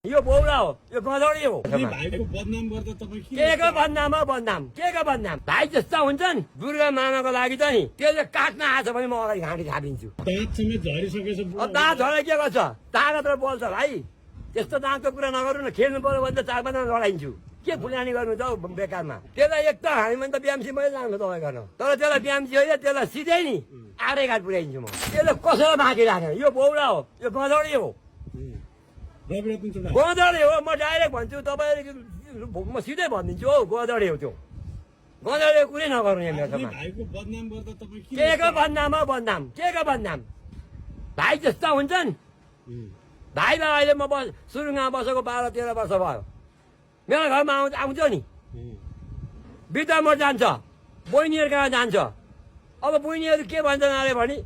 यो बौला हो यो गधडी हो भाइको बदनाम गर्दा तपाईँ के को बदनाम हो बदनाम के को बदनाम भाइ जस्ता हुन्छन् दुर्गा मामाको लागि चाहिँ त्यसले काट्न आएछ भने म अगाडि घाँटी थापिदिन्छु दाँत समेत झरिसकेछ दाँत झरे के गर्छ तागत बोल्छ भाइ त्यस्तो दाँतको कुरा नगर्नु न खेल्नु पर्यो भने त 4-5 लडाइन्छु के फुलानी गर्नु त बेकारमा त्यसलाई एक त हामी त बिएमसी मै जानु तपाईँ गर्न तर त्यसलाई बिएमसी होइन त्यसलाई सिधै नि आडै घाट पुर्याइदिन्छु म त्यसले कसैलाई बाँकी राखेन यो बौला हो यो गधडी हो गधडी हो म डाइरेक्ट भन्छु तपाईँ म सिधै भनिदिन्छु हौ गधडी हो त्यो गधडी कुरै नगर्नु यहाँ मेरो भाइको बदनाम गर्दा तपाईँ के को बदनाम हो बदनाम के को बदनाम भाइ जस्ता हुन्छन् भाइलाई अहिले म सुरुङमा बसेको 12-13 वर्ष भयो मेरो घरमा आउँछ नि बिदा म जान्छ बहिनीहरू कहाँ जान्छ अब बहिनीहरू के भन्छन् अरे भने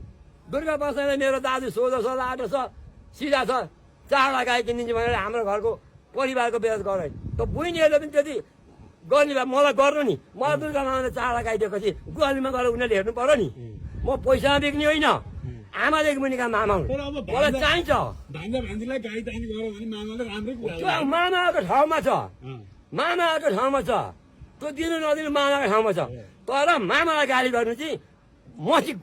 दुर्गा बस्नेले मेरो दाजु 16 छ सिधा छ 4 लगाइ किनिदिन्छु भनेर हाम्रो घरको परिवारको बेहोस गरे त बहिनीहरूले पनि त्यति गर्ने भए मलाई गर्नु नि मलाई दुर्गा मामाले 4 लगाइदिएपछि गुवालीमा गएर उनीहरूले हेर्नु पर्यो नि म पैसा बेच्ने होइन आमाले मुनिका मामा मलाई चाहिन्छ मामाको ठाउँमा छ मामाको ठाउँमा छ त्यो दिनु नदिनु मामाको ठाउँमा छ तर मामालाई गाली गर्नु चाहिँ म चाहिँ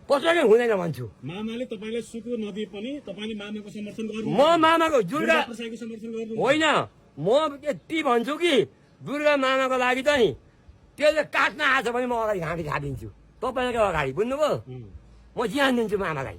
कसैले हुँदैन भन्छु मामाले तपाईलाई सुख नदिए पनि तपाईले मामाको समर्थन गर्नु म मामाको दुर्गा समर्थन गर्नु होइन म यति भन्छु कि दुर्गा मामाको लागि चाहिँ त्यसले काट्न आएछ भने म अगाडि घाँटी थापिदिन्छु तपाईँको अगाडि बुझ्नुभयो म ज्यान दिन्छु मामालाई